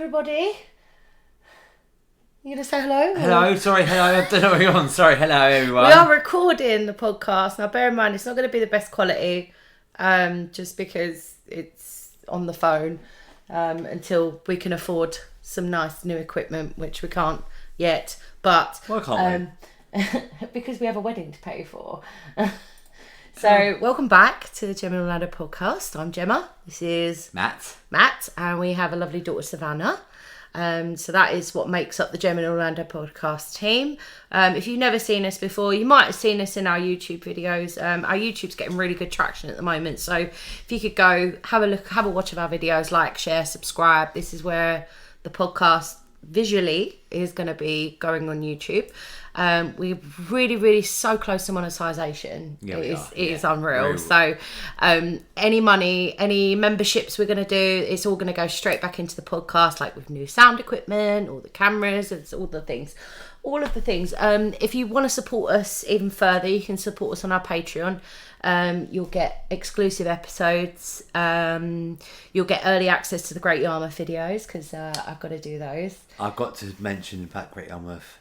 everybody. You gonna say hello? Hello, sorry, hello, I don't know what you're on. Sorry, hello everyone. We are recording the podcast. Now bear in mind it's not going to be the best quality, just because it's on the phone, until we can afford some nice new equipment, which we can't yet. But why can't we? Because we have a wedding to pay for. So welcome back to the Gemma and Orlando podcast. I'm Gemma. This is Matt, and we have a lovely daughter, Savannah. So that is what makes up the Gemma and Orlando podcast team. If you've never seen us before, you might have seen us in our YouTube videos. Our YouTube's getting really good traction at the moment. So if you could go have a look, have a watch of our videos, like, share, subscribe. This is where the podcast visually is going to be going on YouTube. We're really so close to monetization. Yeah, it is unreal. So any money, any memberships we're going to do, it's all going to go straight back into the podcast, like with new sound equipment, all the cameras, it's all of the things. If you want to support us even further, you can support us on our Patreon. You'll get exclusive episodes. You'll get early access to the Great Yarmouth videos, because I've got to do those. I've got to mention about Great Yarmouth.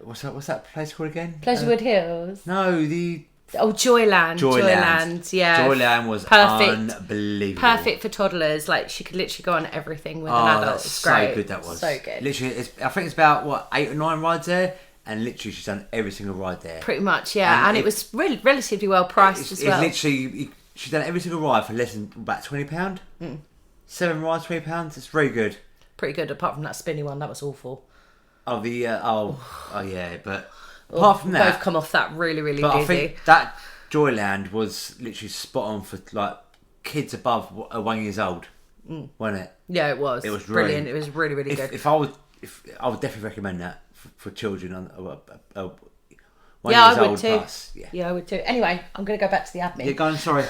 What's that place called again? Pleasurewood Hills. No, Joyland. Yeah. Joyland was perfect. Unbelievable. Perfect for toddlers. Like, she could literally go on everything with an adult. That's It's so great. good. That was so good. Literally, I think it's about 8 or 9 rides there, and literally she's done every single ride there. Pretty much, yeah. And it was really relatively well priced as well. It's literally, she's done every single ride for less than about £20. 7 rides, £20. It's very good. Pretty good. Apart from that spinny one, that was awful. Oh, yeah, but apart from that, both come off that really but dizzy. I think that Joyland was literally spot on for like kids above 1 year old, wasn't it? Yeah, it was. It was brilliant. It was really good. If I would definitely recommend that for children on 1 I years would old too. plus. Yeah, I would too. Anyway, I'm going to go back to the admin. Yeah, go on. Sorry.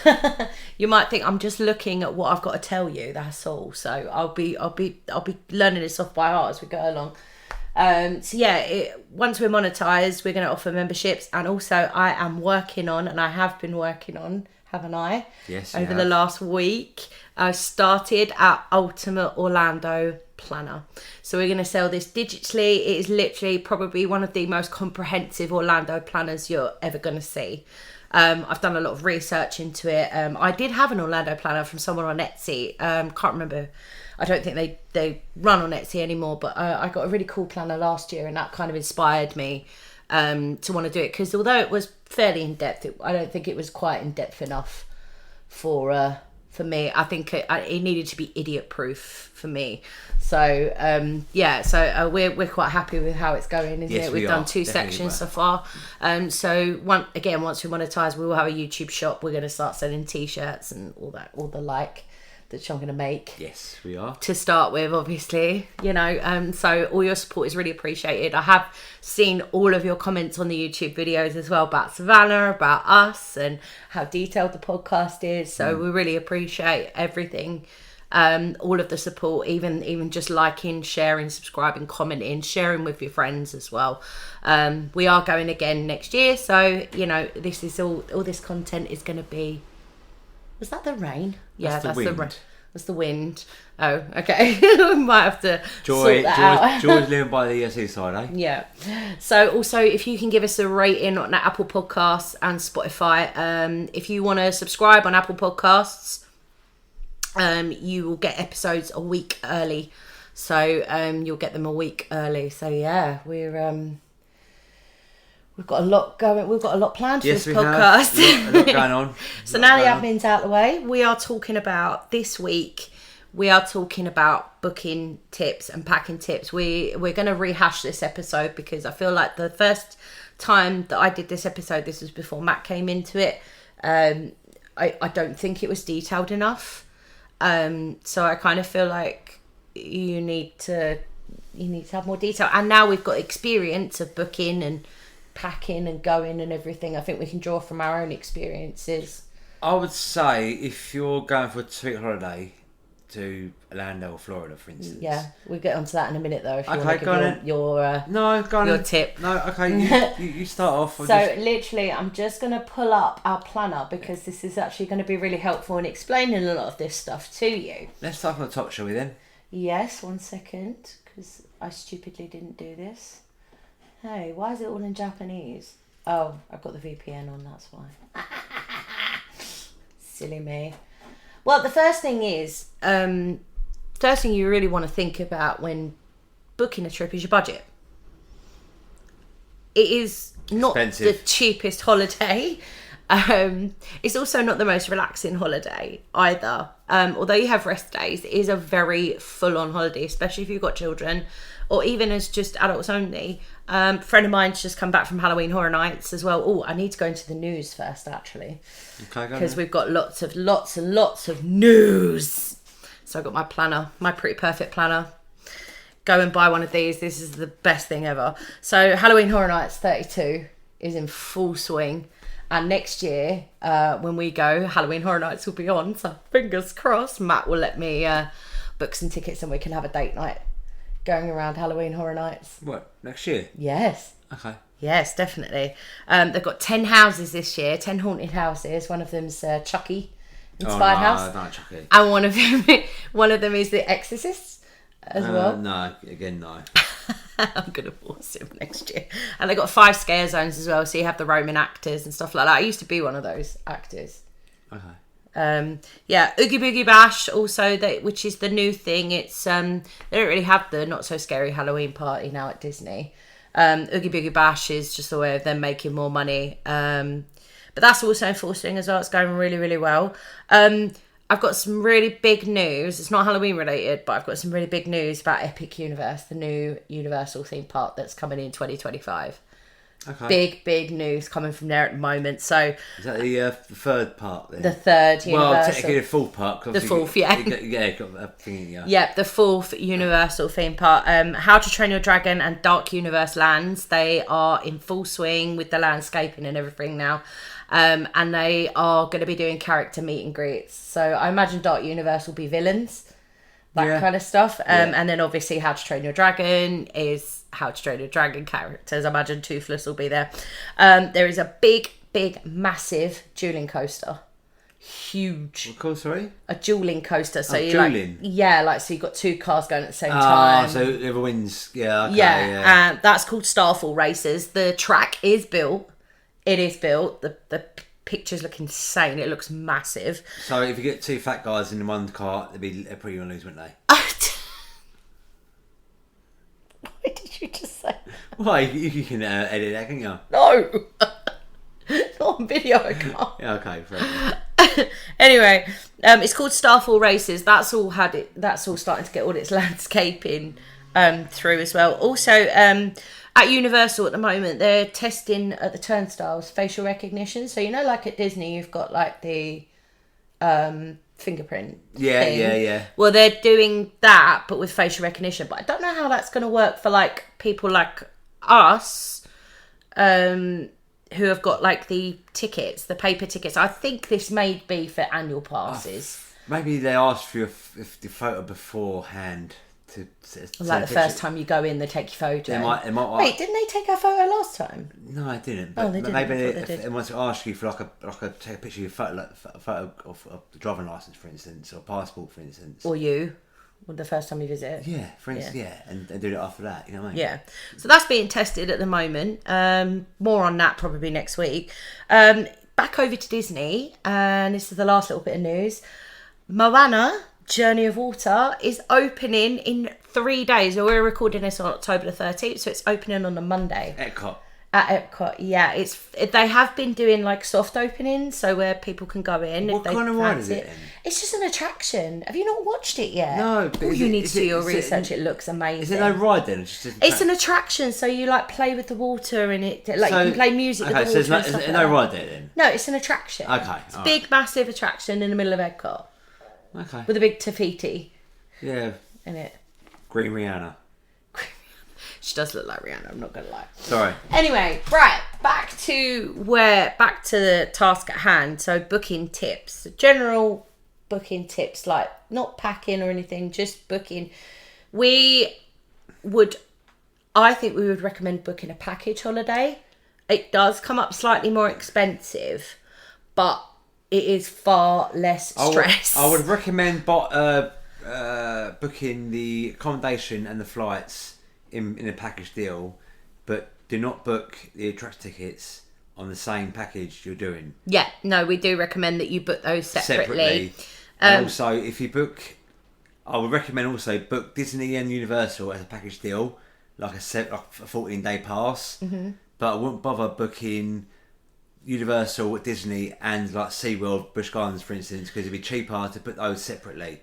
You might think I'm just looking at what I've got to tell you. That's all. So I'll be learning this off by heart as we go along. Once we're monetized, we're going to offer memberships, and also I am working on, and I have been working on, haven't I? Yes. Over the last week, I started our Ultimate Orlando Planner. So we're going to sell this digitally. It is literally probably one of the most comprehensive Orlando planners you're ever going to see. I've done a lot of research into it. I did have an Orlando planner from someone on Etsy. Can't remember. I don't think they run on Etsy anymore, but I got a really cool planner last year, and that kind of inspired me to want to do it, because although it was fairly in-depth, I don't think it was quite in-depth enough for me. I think it needed to be idiot-proof for me. So, we're quite happy with how it's going, isn't it? We've done 2 sections so far. Once we monetize, we will have a YouTube shop. We're going to start selling T-shirts and all the like that I'm going to make. Yes, we are. To start with, obviously, so all your support is really appreciated. I have seen all of your comments on the YouTube videos as well about Savannah, about us, and how detailed the podcast is. So we really appreciate everything. All of the support, even just liking, sharing, subscribing, commenting, sharing with your friends as well. We are going again next year, so this is all this content is going to be. Was that the rain? Yeah, that's the rain. That's the wind. Oh, okay. We might have to sort that out. Joy's living by the seaside, eh? Yeah. So also, if you can give us a rating on Apple Podcasts and Spotify, if you want to subscribe on Apple Podcasts, you will get episodes a week early. So you'll get them a week early. So yeah, we've got a lot going. We've got a lot planned for this podcast. A lot going on. So now the admin's out of the way, we are talking about this week. We are talking about booking tips and packing tips. We're going to rehash this episode, because I feel like the first time that I did this episode, this was before Matt came into it. I don't think it was detailed enough. So I kind of feel like you need to have more detail. And now we've got experience of booking and packing and going and everything. I think we can draw from our own experiences. I would say if you're going for a 2-week holiday to Orlando or Florida, for instance. Yeah, we'll get onto that in a minute though. If you okay, want to give your tip. No, okay, you start off. Literally, I'm just going to pull up our planner, because this is actually going to be really helpful in explaining a lot of this stuff to you. Let's start from the top, shall we then? Yes, 1 second, because I stupidly didn't do this. Hey, why is it all in Japanese? Oh, I've got the VPN on, that's why. Silly me. Well, the first thing is, first thing you really want to think about when booking a trip is your budget. It is not Expensive. the cheapest holiday. It's also not the most relaxing holiday either. Although you have rest days, it is a very full-on holiday, especially if you've got children or even as just adults only. A friend of mine's just come back from Halloween Horror Nights as well. Oh, I need to go into the news first, actually, because we've got lots and lots of news. So I've got my planner, my Pretty Perfect planner. Go and buy one of these. This is the best thing ever. So Halloween Horror Nights 32 is in full swing. And next year, when we go, Halloween Horror Nights will be on. So fingers crossed, Matt will let me book some tickets and we can have a date night going around Halloween Horror Nights. What, next year? Yes. Okay. Yes, definitely. They've got 10 houses this year, 10 haunted houses. One of them's Chucky inspired house. No, Chucky. And one of them is The Exorcist as well. No, again, no. I'm going to force him next year. And they've got 5 scare zones as well, so you have the Roman actors and stuff like that. I used to be one of those actors. Okay. Yeah, Oogie Boogie Bash also, which is the new thing. It's they don't really have the not so scary Halloween party now at Disney. Oogie Boogie Bash is just a way of them making more money. But that's also in full swing as well. It's going really, really well. I've got some really big news. It's not Halloween related, but I've got some really big news about Epic Universe, the new Universal theme park that's coming in 2025. Okay. Big news coming from there at the moment. So is that the third part then? the third Universal. Well, technically the fourth part. The fourth, yeah. Yeah, got that thing, yeah. Yeah, the fourth Universal theme park. How to Train Your Dragon and Dark Universe lands. They are in full swing with the landscaping and everything now. And they are going to be doing character meet and greets. So I imagine Dark Universe will be villains, that kind of stuff. And then obviously How to Train Your Dragon is How to Train Your Dragon characters. I imagine Toothless will be there. There is a big, massive dueling coaster. Huge. What called, sorry? A dueling coaster. So you dueling? so you've got 2 cars going at the same time. So whoever wins, okay, yeah. That's called Starfall Races. The track is built. It is built. The pictures look insane. It looks massive. So if you get 2 fat guys in one car, they're probably going to lose, wouldn't they? Why did you just say that? Well, you can edit that, can't you? No! Not on video, I can't. Yeah, okay, fair enough. Anyway, it's called Starfall Races. That's all starting to get all its landscaping through as well. Also, at Universal at the moment, they're testing at the turnstiles facial recognition. So like at Disney, you've got like the fingerprint thing. Yeah. Well, they're doing that, but with facial recognition. But I don't know how that's going to work for like people like us, who have got like the tickets, the paper tickets. I think this may be for annual passes. Maybe they asked for the photo beforehand. To like the first time you go in, they take your photo. They might, Wait, didn't they take our photo last time? No, I didn't. But they didn't. Maybe they want to ask you for take a picture of your photo, like a photo of the driving license, for instance, or passport, for instance. Or the first time you visit. Yeah, for instance, and do it after that. You know what I mean? Yeah. So that's being tested at the moment. More on that probably next week. Back over to Disney, and this is the last little bit of news. Moana Journey of Water is opening in 3 days. So we're recording this on October the 13th, so it's opening on a Monday. Epcot. At Epcot, yeah. They have been doing like soft openings, so where people can go in. What kind of ride is it then? It's just an attraction. Have you not watched it yet? No. But you need to do your research. It looks amazing. Is it no ride then? It's an attraction, so you like play with the water and you can play music with the water. So there's no ride there then? No, it's an attraction. Okay. It's a big, massive attraction in the middle of Epcot. Okay. With a big Tafiti. Yeah. In it. Green Rihanna. She does look like Rihanna, I'm not gonna lie. Sorry. Anyway, right, back to the task at hand. So booking tips. General booking tips, like not packing or anything, just booking. I think we would recommend booking a package holiday. It does come up slightly more expensive, but it is far less stress. I would recommend booking the accommodation and the flights in a package deal, but do not book the attraction tickets on the same package you're doing. Yeah, no, we do recommend that you book those separately. And also, if you book, I would recommend also book Disney and Universal as a package deal, like a 14-day pass. Mm-hmm. But I wouldn't bother booking Universal, Disney, and like SeaWorld, Busch Gardens, for instance, because it'd be cheaper to put those separately.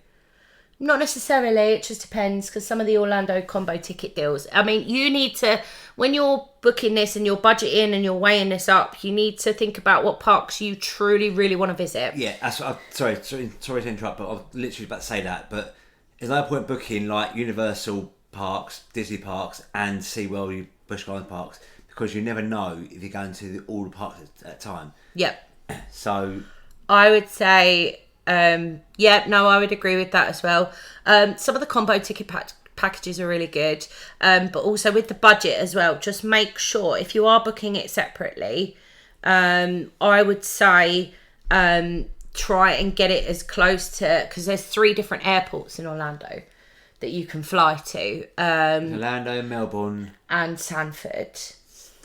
Not necessarily, it just depends, because some of the Orlando combo ticket deals, I mean, you need to, when you're booking this and you're budgeting and you're weighing this up, you need to think about what parks you truly, really want to visit. Yeah, sorry to interrupt, but I was literally about to say that, but there's no point booking like Universal parks, Disney parks, and SeaWorld, Busch Gardens parks, because you never know if you're going to all the parks at a time. Yep. So I would say... I would agree with that as well. Some of the combo ticket packages are really good, but also with the budget as well, just make sure if you are booking it separately, I would say try and get it as close to, because there's 3 different airports in Orlando that you can fly to, Orlando, Melbourne and Sanford.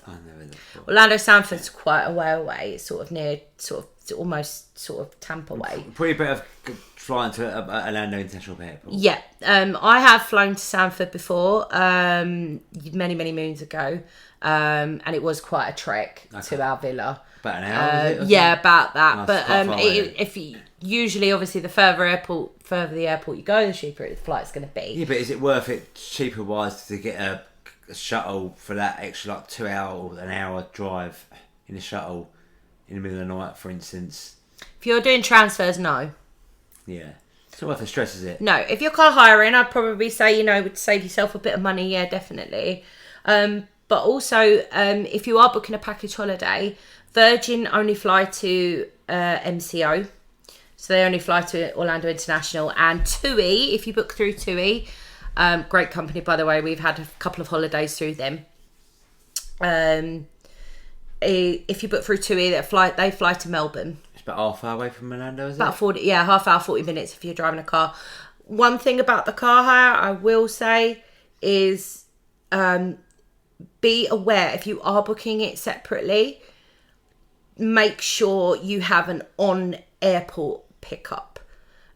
I never know. Orlando Sanford's quite a way away. It's sort of near, almost Tampa way. Pretty better flying to Orlando International Airport. Yeah, I have flown to Sanford before, many moons ago, and it was quite a trek to our villa. About an hour, was it? Yeah, about that. Oh, but if usually, obviously, the further the airport you go, the cheaper the flight's going to be. Yeah, but is it worth it cheaper wise to get a shuttle for that extra like 2 hour, an hour drive in a shuttle in the middle of the night, for instance? If you're doing transfers, no. Yeah, it's not worth the stress, is it? No, if you're car hiring, I'd probably say, would save yourself a bit of money. Yeah, definitely. But also, if you are booking a package holiday, Virgin only fly to MCO. So they only fly to Orlando International. And TUI, if you book through TUI, great company, by the way. We've had a couple of holidays through them. If you book through TUI, they fly to Melbourne. It's about half hour away from Orlando, is it? About 40, yeah, half hour, 40 minutes if you're driving a car. One thing about the car hire, I will say, is be aware if you are booking it separately, make sure you have an on-airport pickup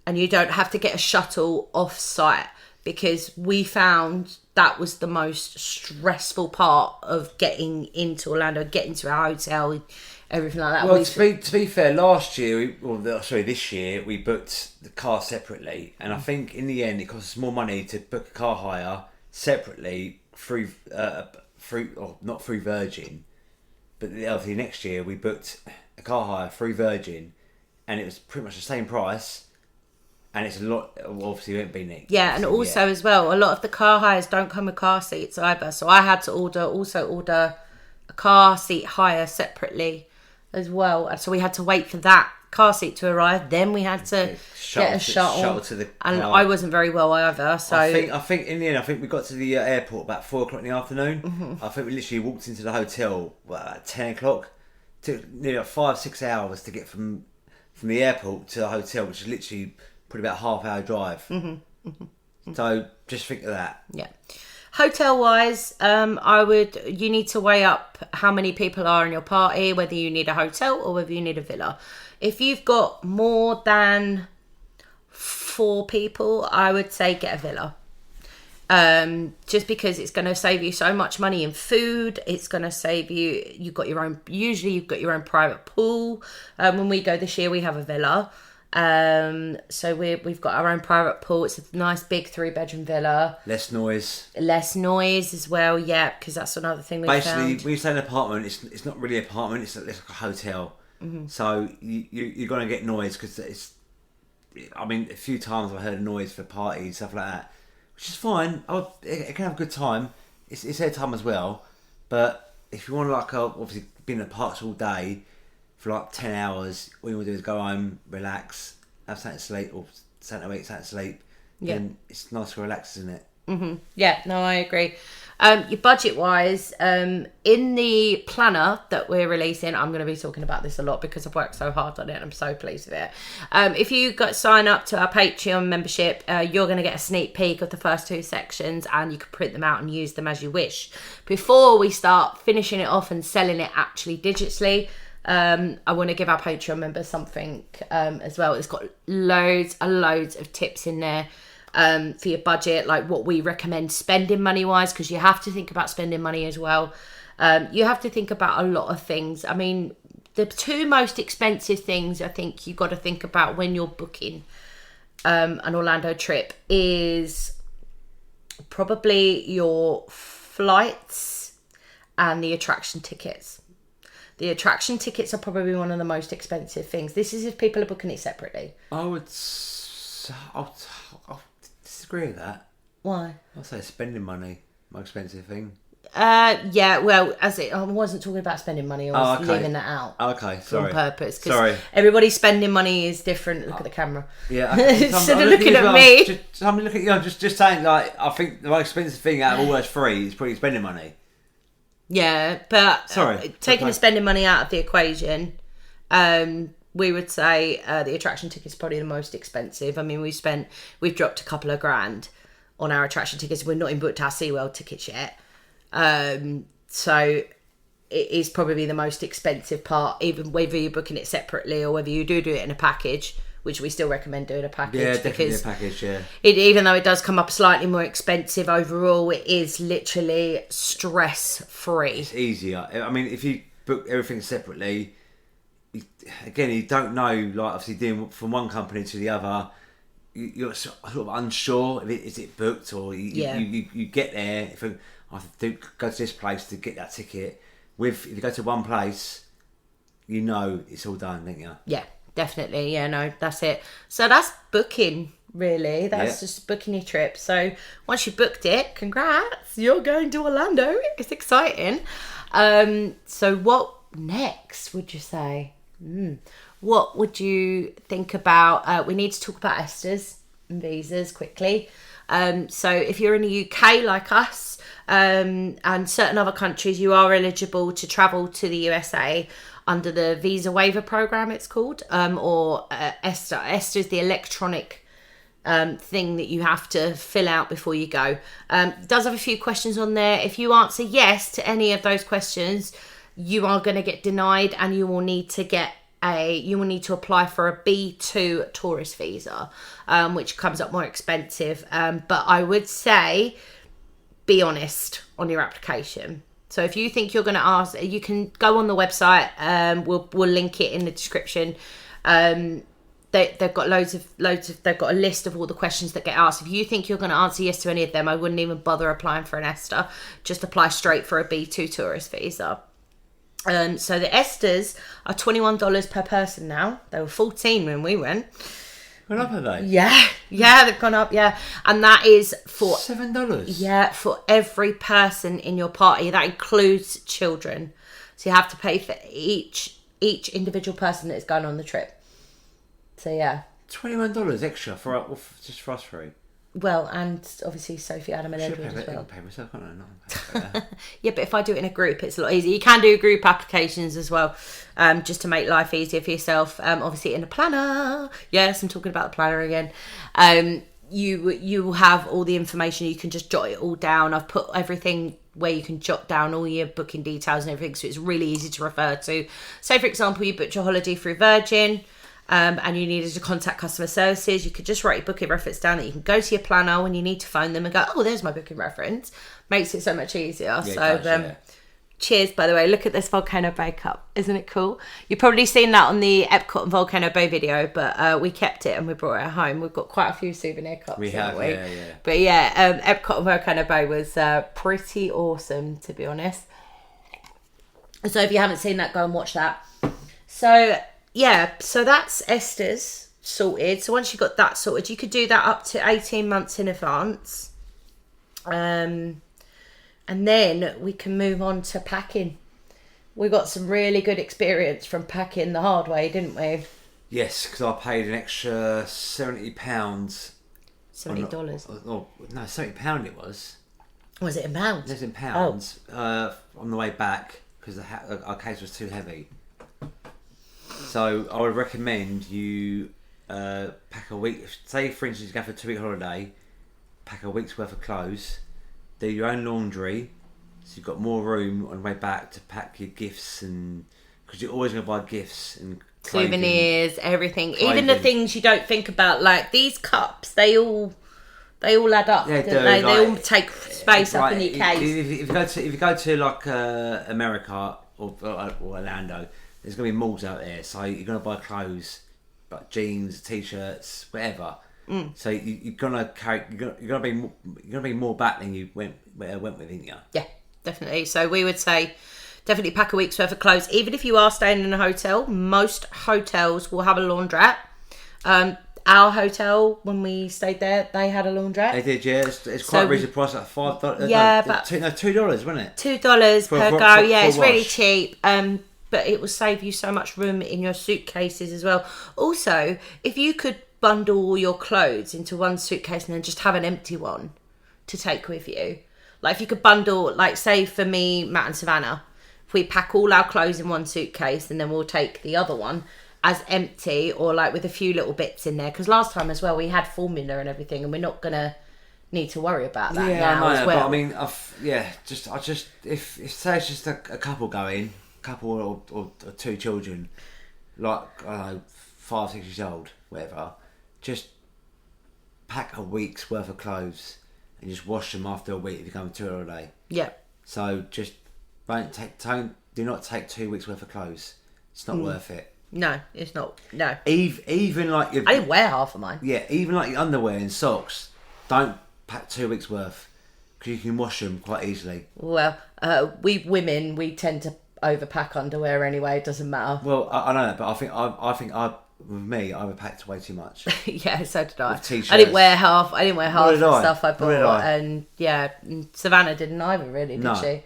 and you don't have to get a shuttle off-site, because we found that was the most stressful part of getting into Orlando, getting to our hotel, everything like that. Well, to be fair, last year, this year, we booked the car separately, and I think in the end it cost us more money to book a car hire separately through not through Virgin, but the next year we booked a car hire through Virgin, and it was pretty much the same price. And it's a lot, obviously, it won't be next. Yeah, and also as well, a lot of the car hires don't come with car seats either. So I had to order a car seat hire separately as well. And so we had to wait for that car seat to arrive. Then we had to get a shuttle to the car. And I wasn't very well either. So I think in the end, we got to the airport about 4 o'clock in the afternoon. Mm-hmm. I think we literally walked into the hotel at 10 o'clock. Took nearly 5-6 hours to get from the airport to the hotel, which is literally probably about a half-hour drive. Mm-hmm. Mm-hmm. So just think of that. Yeah. Hotel wise, you need to weigh up how many people are in your party, whether you need a hotel or whether you need a villa. If you've got more than 4 people, I would say get a villa. Just because it's going to save you so much money in food. It's going to save you've got your own private pool. When we go this year, we have a villa. So we've got our own private pool. It's a nice big 3-bedroom villa. Less noise As well, yeah, because that's another thing we found. Basically, when you say an apartment, it's not really an apartment. It's like a hotel. Mm-hmm. So you're gonna get noise because a few times I've heard noise for parties, stuff like that, which is fine. It can have a good time. It's their time as well. But if you want to obviously be in the parks all day for like 10 hours, all you want to do is go home, relax, have something to sleep, or something to eat, something to sleep. Yeah. Then it's nice to relax, isn't it? Mm-hmm. Yeah, no, I agree. Your budget wise, in the planner that we're releasing, I'm going to be talking about this a lot because I've worked so hard on it and I'm so pleased with it. If you sign up to our Patreon membership, you're going to get a sneak peek of the first 2 sections, and you can print them out and use them as you wish. Before we start finishing it off and selling it actually digitally, I want to give our Patreon members something as well. It's got loads and loads of tips in there for your budget, like what we recommend spending money wise, because you have to think about spending money as well. You have to think about a lot of things. I mean, the 2 most expensive things I think you've got to think about when you're booking an Orlando trip is probably your flights and the attraction tickets. The attraction tickets are probably one of the most expensive things. This is if people are booking it separately. I'll disagree with that. Why? I'll say spending money, more expensive thing. Yeah, well, I wasn't talking about spending money. I was leaving that out. Okay, sorry. On purpose. Sorry. Everybody's spending money is different. Look at the camera. Yeah. Instead of looking at me. I'm looking at you. Just saying, like, I think the most expensive thing out of all those 3 is probably spending money. Yeah, but taking the spending money out of the equation, we would say the attraction ticket is probably the most expensive. I mean, we've dropped a couple of grand on our attraction tickets. We're not even booked our SeaWorld tickets yet. So it is probably the most expensive part, even whether you're booking it separately or whether you do it in a package, which we still recommend doing a package. Yeah, definitely a package, yeah. Even though it does come up slightly more expensive overall, it is literally stress-free. It's easier. I mean, if you book everything separately, again, you don't know, like, obviously dealing from one company to the other, you're sort of unsure if is it booked, or you get there, if I have to go to this place to get that ticket. If you go to one place, you know it's all done, don't you? Yeah, definitely. Yeah, no, that's it. So that's booking, really. That's just booking your trip. So once you've booked it, congrats, you're going to Orlando. It's exciting. So what next, would you say? What would you think about? We need to talk about ESTAs and visas quickly. So if you're in the UK like us, and certain other countries, you are eligible to travel to the USA under the visa waiver program, it's called, or ESTA. ESTA is the electronic thing that you have to fill out before you go. It does have a few questions on there. If you answer yes to any of those questions, you are going to get denied, and you will need to apply for a B2 tourist visa, which comes up more expensive. But I would say, be honest on your application. So if you think you're going to ask, you can go on the website. We'll link it in the description. They've got they've got a list of all the questions that get asked. If you think you're going to answer yes to any of them, I wouldn't even bother applying for an ESTA. Just apply straight for a B2 tourist visa. So the ESTAs are $21 per person now. They were $14 when we went. Gone up, have they? Yeah, they've gone up, yeah. And that is for $7. Yeah, for every person in your party. That includes children. So you have to pay for each individual person that is going on the trip. So yeah. $21 extra just for us 3. Well, and obviously Sophie, Adam and Edward as well. I'll pay myself, can't I? Yeah, but if I do it in a group, it's a lot easier. You can do group applications as well, just to make life easier for yourself. Obviously in a planner. Yes, I'm talking about the planner again. You will have all the information. You can just jot it all down. I've put everything where you can jot down all your booking details and everything, so it's really easy to refer to. Say, for example, you booked your holiday through Virgin, and you needed to contact customer services, you could just write your booking reference down that you can go to your planner when you need to phone them and go, oh, there's my booking reference. Makes it so much easier. Yeah, cheers, by the way. Look at this Volcano Bay cup. Isn't it cool? You've probably seen that on the Epcot and Volcano Bay video, but we kept it and we brought it home. We've got quite a few souvenir cups. We have, yeah. But yeah, Epcot and Volcano Bay was pretty awesome, to be honest. So if you haven't seen that, go and watch that. So yeah, so that's ESTA's sorted. So once you got that sorted, you could do that up to 18 months in advance. And then we can move on to packing. We got some really good experience from packing the hard way, didn't we? Yes, because I paid an extra £70. $70. Oh, no, £70 it was. Was it in pounds? Less in pounds on the way back because our case was too heavy. So I would recommend you pack a week. Say, for instance, you go for a 2-week holiday. Pack a week's worth of clothes. Do your own laundry, so you've got more room on the way back to pack your gifts, and because you're always going to buy gifts and clothing, souvenirs, everything, even the things you don't think about, like these cups. They all add up. Yeah, don't they? like, they all take space up in your case. If you go to like America or Orlando, there's going to be malls out there, so you're going to buy clothes, like jeans, t-shirts, whatever. So you're gonna be more back than you went with, didn't you? Yeah, definitely. So we would say definitely pack a week's worth of clothes. Even if you are staying in a hotel, most hotels will have a laundrette. Our hotel, when we stayed there, they had a laundrette. They did, yeah. It's quite reasonable price, like $5. Yeah, but $2, wasn't it? $2 per go. Yeah, it's really wash. cheap. But it will save you so much room in your suitcases as well. Also, if you could bundle all your clothes into one suitcase and then just have an empty one to take with you. Like if you could bundle, like say for me, Matt and Savannah, if we pack all our clothes in one suitcase and then we'll take the other one as empty or like with a few little bits in there. Because last time as well, we had formula and everything and we're not going to need to worry about that now as well. But I mean, if say it's just a couple going, couple or 2 children, like, I don't know, 5, 6 years old, whatever, just pack a week's worth of clothes and just wash them after a week if you come to a holiday. Yeah. So just do not take 2 weeks worth of clothes. It's not worth it. No, it's not. No. Even like your, I didn't wear half of mine. Yeah, even like your underwear and socks, don't pack 2 weeks worth because you can wash them quite easily. Well, we women, we tend to overpack underwear anyway. It doesn't matter. Well, I know that, but I think with me, I overpacked way too much. Yeah, so did I. With t-shirts. I didn't wear half the stuff I bought, I. and yeah, Savannah didn't either, really, did she?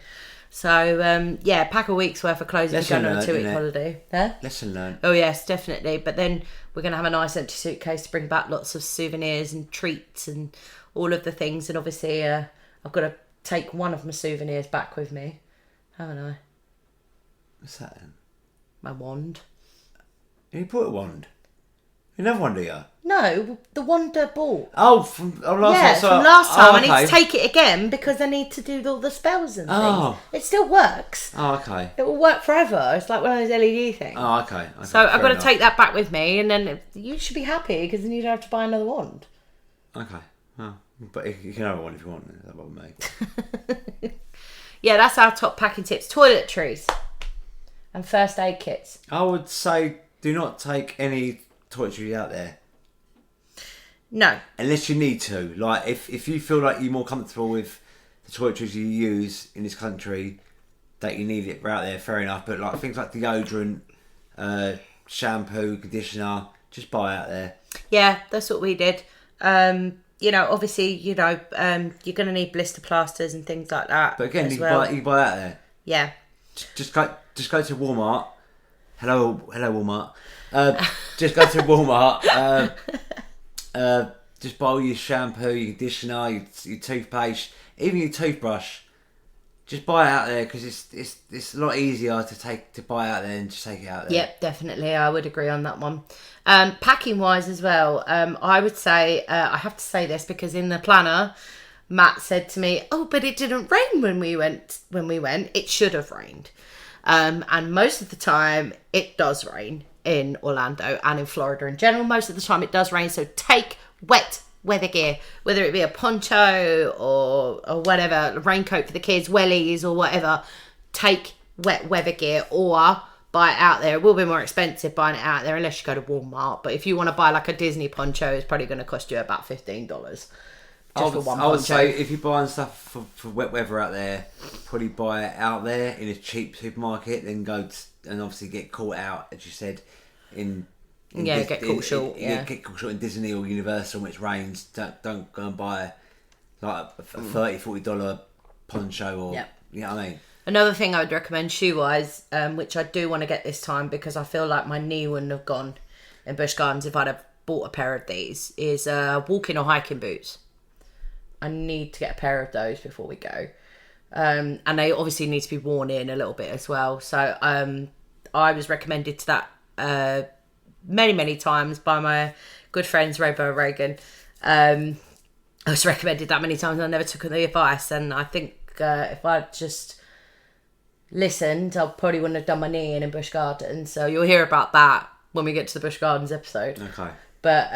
So yeah, pack a week's worth of clothes if you're going on a 2-week holiday. There. Lesson learned. Oh yes, definitely. But then we're going to have a nice empty suitcase to bring back lots of souvenirs and treats and all of the things. And obviously, I've got to take one of my souvenirs back with me, haven't I? What's that then? My wand. You bought a wand. Another one, do you? No, the wand I bought. Oh, from last time. From last time. Okay. I need to take it again because I need to do all the spells and things. Oh. It still works. Oh, okay. It will work forever. It's like one of those LED things. Oh, okay. So I've got to take that back with me, and then you should be happy because then you don't have to buy another wand. Okay. Oh, but you can have one if you want. That won't me. Yeah, that's our top packing tips. Toiletries and first aid kits. I would say do not take any toiletries out there. No. Unless you need to. Like, if you feel like you're more comfortable with the toiletries you use in this country, that you need it out there, fair enough. But like things like deodorant, shampoo, conditioner, just buy out there. Yeah, that's what we did. Obviously, you're going to need blister plasters and things like that. But again, as you well. can buy out there. Yeah. Just go to Walmart. Hello, Walmart. Just go to Walmart. Just buy all your shampoo, your conditioner, your toothpaste, even your toothbrush. Just buy it out there because it's a lot easier to buy out there and just take it out there. Yep, definitely. I would agree on that one. Packing wise as well, I would say I have to say this because in the planner, Matt said to me, "Oh, but it didn't rain when we went. It should have rained." And most of the time, it does rain in Orlando and in Florida in general. Most of the time, it does rain. So take wet weather gear, whether it be a poncho or whatever, a raincoat for the kids, wellies or whatever. Take wet weather gear or buy it out there. It will be more expensive buying it out there unless you go to Walmart. But if you want to buy like a Disney poncho, it's probably going to cost you about $15. I would say if you're buying stuff for wet weather out there, probably buy it out there in a cheap supermarket, then go and obviously get caught out, as you said, get caught short. Get caught short in Disney or Universal when it rains. Don't go and buy like a $30-$40 poncho or you know what I mean. Another thing I would recommend shoe wise, which I do want to get this time because I feel like my knee wouldn't have gone in Busch Gardens if I'd have bought a pair of these, is walking or hiking boots. I need to get a pair of those before we go. And they obviously need to be worn in a little bit as well. So I was recommended to that many times by my good friends Robo and Reagan. I was recommended that many times and I never took the advice, and I think if I'd just listened, I probably wouldn't have done my knee in Busch Gardens. So you'll hear about that when we get to the Busch Gardens episode. Okay. But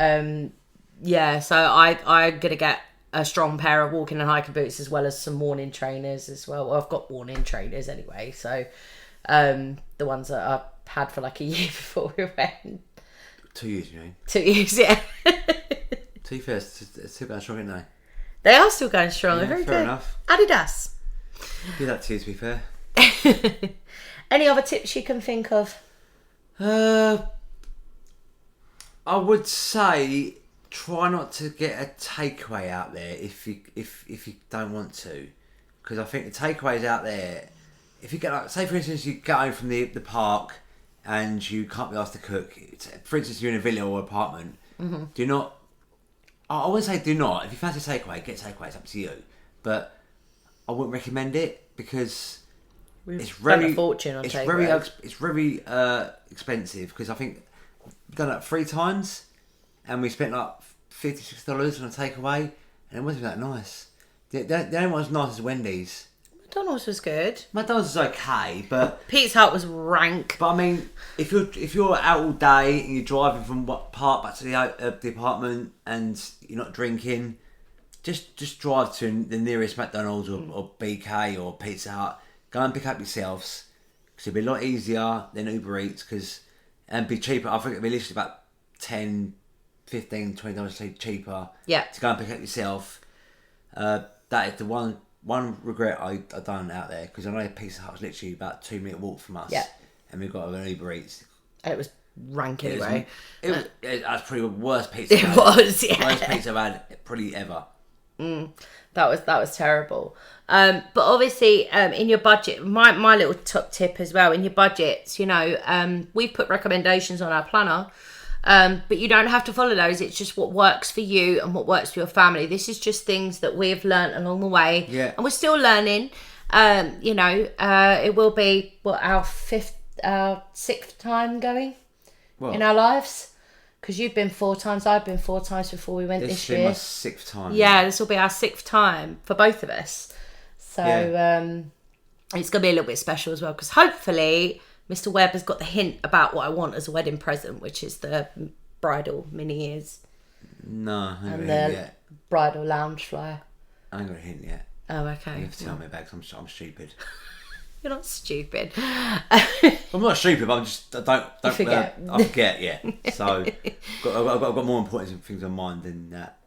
yeah, so I'm gonna get a strong pair of walking and hiking boots as well as some worn-in trainers as well. I've got worn-in trainers anyway, so the ones that I had for like a year before we went. 2 years, you mean? 2 years, yeah. To be fair, it's still going strong, aren't they? They are still going strong. Yeah, They're very fair good. enough. Adidas. Do that to you, to be fair. Any other tips you can think of? I would say try not to get a takeaway out there if you don't want to, because I think the takeaways out there, if you get like, say for instance you go home from the park and you can't be asked to cook. For instance, you're in a villa or apartment. Mm-hmm. Do not. I wouldn't say do not. If you fancy takeaway, get takeaway. It's up to you. But I wouldn't recommend it because it's very a fortune on it's takeaway. it's very expensive, because I think we've done it 3 times and we spent like $56 on a takeaway, and it wasn't that nice. The only one was nice as Wendy's. McDonald's was good. McDonald's was okay, but Pizza Hut was rank. I mean, if you're out all day and you're driving from what park back to the apartment and you're not drinking, just drive to the nearest McDonald's or BK or Pizza Hut. Go and pick up yourselves, because it'll be a lot easier than Uber Eats, and be cheaper. I think it'll be literally about $10, $15, $20 cheaper. Yeah. To go and pick up yourself. That is the one regret I done out there, because I know Pizza Hut was literally about a 2-minute walk from us. Yeah. And we got an Uber Eats. And it was rank anyway. It was probably the worst pizza. It was, yeah. Worst pizza I've had probably ever. That was terrible. But obviously, in your budget, my little top tip as well, in your budgets, we've put recommendations on our planner, but you don't have to follow those. It's just what works for you and what works for your family. This is just things that we've learnt along the way, and we're still learning. It will be our 6th time going in our lives. Because you've been 4 times, I've been 4 times before we went this year. This will be my 6th time. Yeah, this will be our 6th time for both of us. So it's going to be a little bit special as well. Because hopefully Mr. Webb has got the hint about what I want as a wedding present, which is the bridal mini ears. No, I haven't and got a hint the yet. bridal lounge flyer. I haven't got a hint yet. Oh, okay. You have to tell me about it, 'cause I'm stupid. You're not stupid. I'm not stupid, but I don't forget. I forget, yeah. So I've got more important things on mind than that.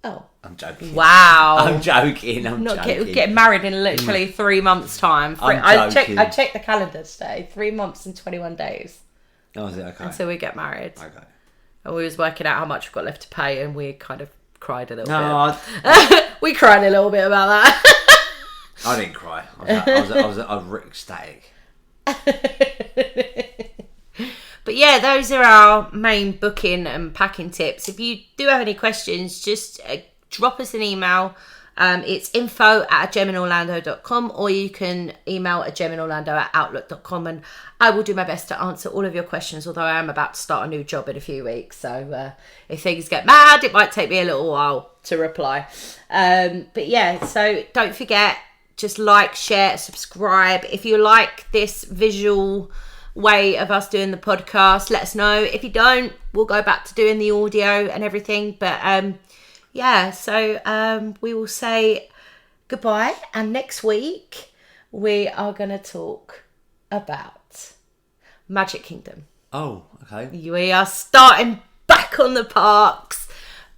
Oh. I'm joking. Wow. I'm joking. Getting married in literally 3 months' time. I checked the calendar today. 3 months and 21 days. Oh, is it? Okay. Until we get married. Okay. And we was working out how much we've got left to pay, and we kind of cried a little bit. We cried a little bit about that. I didn't cry. I was ecstatic. But yeah, those are our main booking and packing tips. If you do have any questions, just drop us an email. It's info@geminolando.com, or you can email at geminolando@outlook.com, and I will do my best to answer all of your questions, although I am about to start a new job in a few weeks. So if things get mad, it might take me a little while to reply. But yeah, so don't forget, just like, share, subscribe. If you like this visual way of us doing the podcast, let us know. If you don't, we'll go back to doing the audio and everything. But yeah, so we will say goodbye, and next week we are going to talk about Magic Kingdom. Oh, okay. We are starting back on the parks.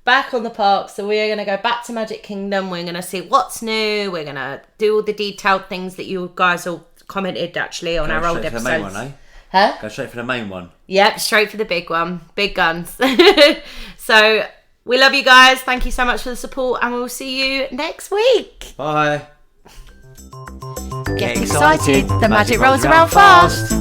So we are going to go back to Magic Kingdom. We're going to see what's new. We're going to do all the detailed things that you guys all commented actually on our old episodes. Go straight for the main one, eh? Huh? Go straight for the main one. Yep, straight for the big one. Big guns. So we love you guys. Thank you so much for the support, and we'll see you next week. Bye. Get excited. The magic rolls around fast.